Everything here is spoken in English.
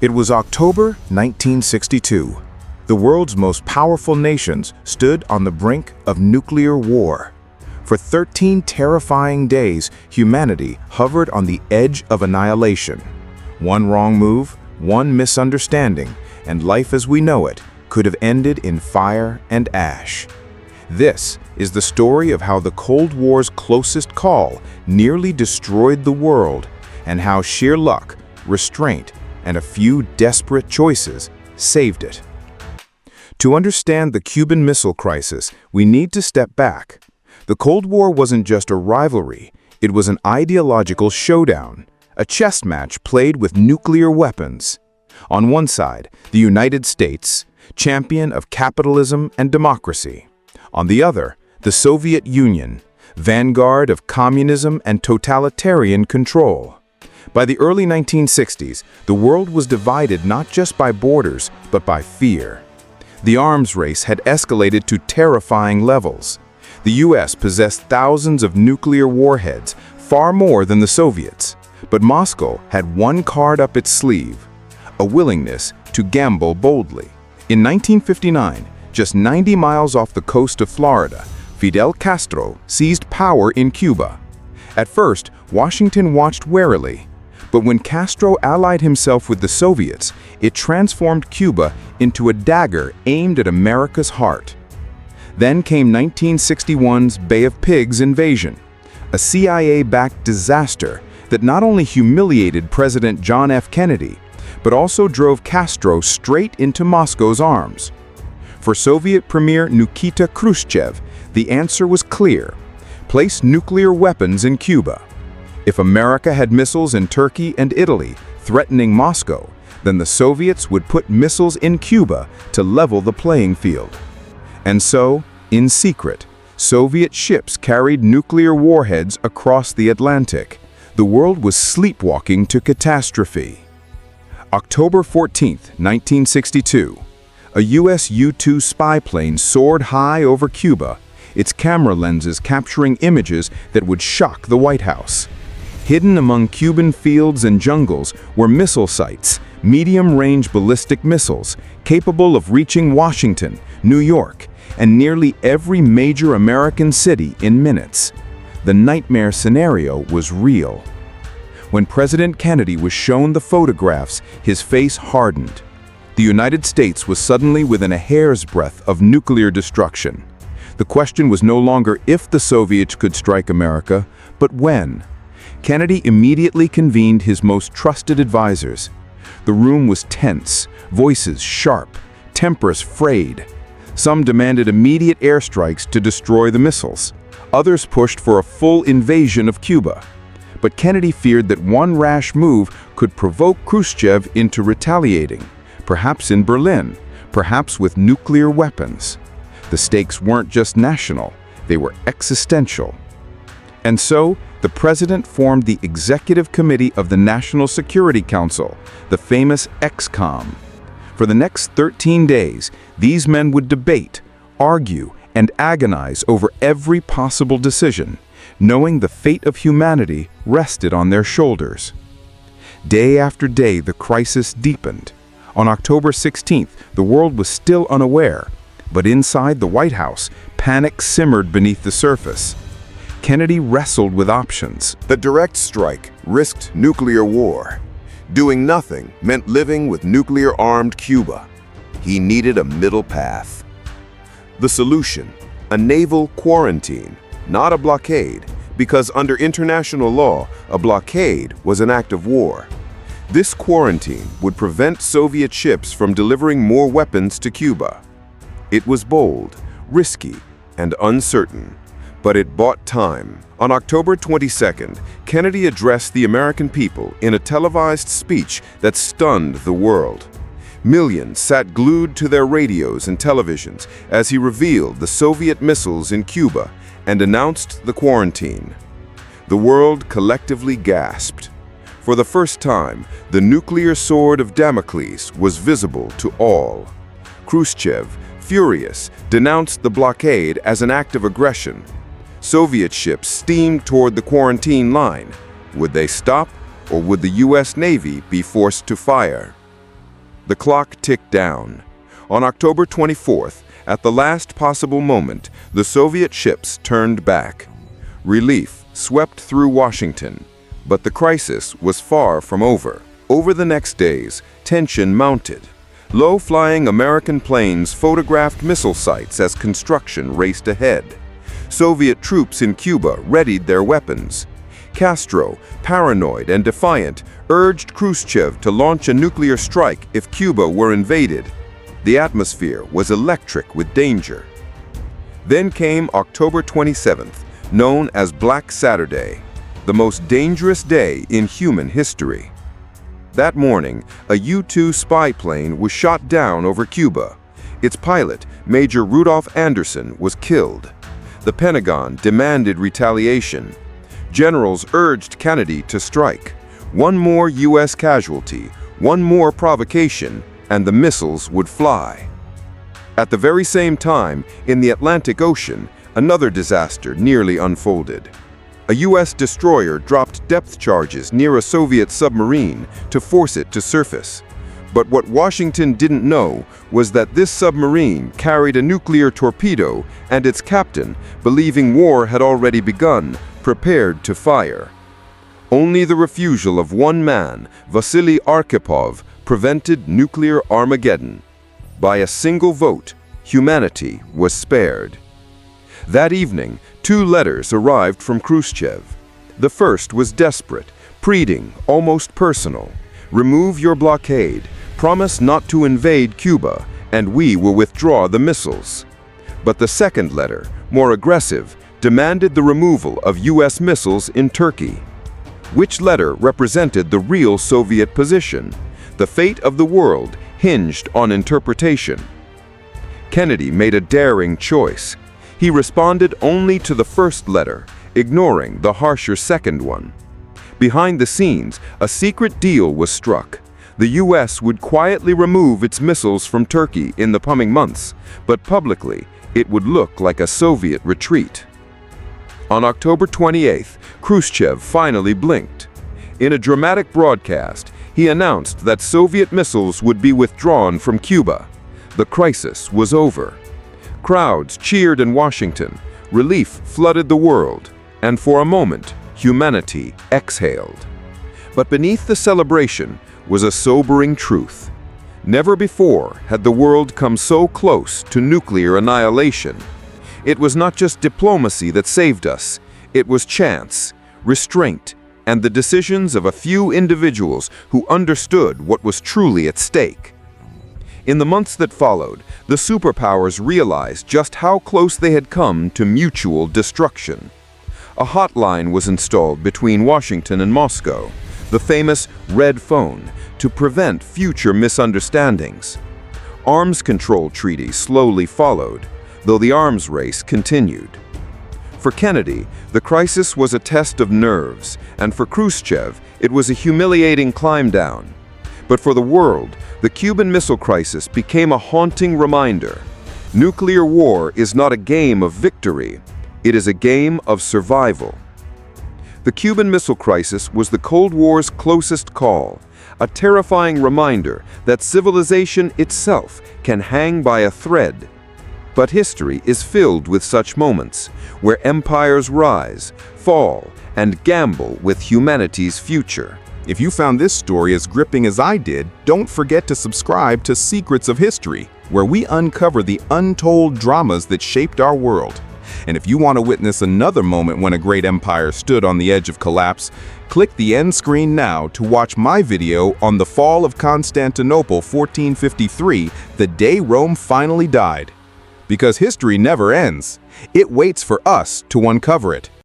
It was October 1962. The world's most powerful nations stood on the brink of nuclear war. For 13 terrifying days, humanity hovered on the edge of annihilation. One wrong move, one misunderstanding, and life as we know it could have ended in fire and ash. This is the story of how the Cold War's closest call nearly destroyed the world, and how sheer luck, restraint, and a few desperate choices saved it. To understand the Cuban Missile Crisis, we need to step back. The Cold War wasn't just a rivalry, it was an ideological showdown, a chess match played with nuclear weapons. On one side, the United States, champion of capitalism and democracy. On the other, the Soviet Union, vanguard of communism and totalitarian control. By the early 1960s, the world was divided not just by borders, but by fear. The arms race had escalated to terrifying levels. The US possessed thousands of nuclear warheads, far more than the Soviets. But Moscow had one card up its sleeve, a willingness to gamble boldly. In 1959, just 90 miles off the coast of Florida, Fidel Castro seized power in Cuba. At first, Washington watched warily. But when Castro allied himself with the Soviets, it transformed Cuba into a dagger aimed at America's heart. Then came 1961's Bay of Pigs invasion, a CIA-backed disaster that not only humiliated President John F. Kennedy, but also drove Castro straight into Moscow's arms. For Soviet Premier Nikita Khrushchev, the answer was clear: place nuclear weapons in Cuba. If America had missiles in Turkey and Italy threatening Moscow, then the Soviets would put missiles in Cuba to level the playing field. And so, in secret, Soviet ships carried nuclear warheads across the Atlantic. The world was sleepwalking to catastrophe. October 14, 1962. A US U-2 spy plane soared high over Cuba, its camera lenses capturing images that would shock the White House. Hidden among Cuban fields and jungles were missile sites, medium-range ballistic missiles, capable of reaching Washington, New York, and nearly every major American city in minutes. The nightmare scenario was real. When President Kennedy was shown the photographs, his face hardened. The United States was suddenly within a hair's breadth of nuclear destruction. The question was no longer if the Soviets could strike America, but when. Kennedy immediately convened his most trusted advisors. The room was tense, voices sharp, tempers frayed. Some demanded immediate airstrikes to destroy the missiles. Others pushed for a full invasion of Cuba. But Kennedy feared that one rash move could provoke Khrushchev into retaliating, perhaps in Berlin, perhaps with nuclear weapons. The stakes weren't just national, they were existential. And so, the president formed the Executive Committee of the National Security Council, the famous ExComm. For the next 13 days, these men would debate, argue, and agonize over every possible decision, knowing the fate of humanity rested on their shoulders. Day after day, the crisis deepened. On October 16th, the world was still unaware, but inside the White House, panic simmered beneath the surface. Kennedy wrestled with options. The direct strike risked nuclear war. Doing nothing meant living with nuclear-armed Cuba. He needed a middle path. The solution: a naval quarantine, not a blockade, because under international law, a blockade was an act of war. This quarantine would prevent Soviet ships from delivering more weapons to Cuba. It was bold, risky, and uncertain. But it bought time. On October 22nd, Kennedy addressed the American people in a televised speech that stunned the world. Millions sat glued to their radios and televisions as he revealed the Soviet missiles in Cuba and announced the quarantine. The world collectively gasped. For the first time, the nuclear sword of Damocles was visible to all. Khrushchev, furious, denounced the blockade as an act of aggression. Soviet ships steamed toward the quarantine line. Would they stop, or would the US Navy be forced to fire? The clock ticked down. On October 24th, at the last possible moment, the Soviet ships turned back. Relief swept through Washington, but the crisis was far from over. Over the next days, tension mounted. Low-flying American planes photographed missile sites as construction raced ahead. Soviet troops in Cuba readied their weapons. Castro, paranoid and defiant, urged Khrushchev to launch a nuclear strike if Cuba were invaded. The atmosphere was electric with danger. Then came October 27th, known as Black Saturday, the most dangerous day in human history. That morning, a U-2 spy plane was shot down over Cuba. Its pilot, Major Rudolph Anderson, was killed. The Pentagon demanded retaliation. Generals urged Kennedy to strike. One more U.S. casualty, one more provocation, and the missiles would fly. At the very same time, in the Atlantic Ocean, another disaster nearly unfolded. A U.S. destroyer dropped depth charges near a Soviet submarine to force it to surface. But what Washington didn't know was that this submarine carried a nuclear torpedo, and its captain, believing war had already begun, prepared to fire. Only the refusal of one man, Vasily Arkhipov, prevented nuclear Armageddon. By a single vote, humanity was spared. That evening, 2 letters arrived from Khrushchev. The first was desperate, pleading, almost personal. Remove your blockade, promise not to invade Cuba, and we will withdraw the missiles. But the second letter, more aggressive, demanded the removal of U.S. missiles in Turkey. Which letter represented the real Soviet position? The fate of the world hinged on interpretation. Kennedy made a daring choice. He responded only to the first letter, ignoring the harsher second one. Behind the scenes, a secret deal was struck. The U.S. would quietly remove its missiles from Turkey in the coming months, but publicly, it would look like a Soviet retreat. On October 28th, Khrushchev finally blinked. In a dramatic broadcast, he announced that Soviet missiles would be withdrawn from Cuba. The crisis was over. Crowds cheered in Washington, relief flooded the world, and for a moment, humanity exhaled. But beneath the celebration was a sobering truth. Never before had the world come so close to nuclear annihilation. It was not just diplomacy that saved us, it was chance, restraint, and the decisions of a few individuals who understood what was truly at stake. In the months that followed, the superpowers realized just how close they had come to mutual destruction. A hotline was installed between Washington and Moscow, the famous Red Phone, to prevent future misunderstandings. Arms control treaties slowly followed, though the arms race continued. For Kennedy, the crisis was a test of nerves, and for Khrushchev, it was a humiliating climb down. But for the world, the Cuban Missile Crisis became a haunting reminder. Nuclear war is not a game of victory, it is a game of survival. The Cuban Missile Crisis was the Cold War's closest call, a terrifying reminder that civilization itself can hang by a thread. But history is filled with such moments, where empires rise, fall, and gamble with humanity's future. If you found this story as gripping as I did, don't forget to subscribe to Secrets of History, where we uncover the untold dramas that shaped our world. And if you want to witness another moment when a great empire stood on the edge of collapse, click the end screen now to watch my video on the fall of Constantinople 1453, the day Rome finally died. Because history never ends. It waits for us to uncover it.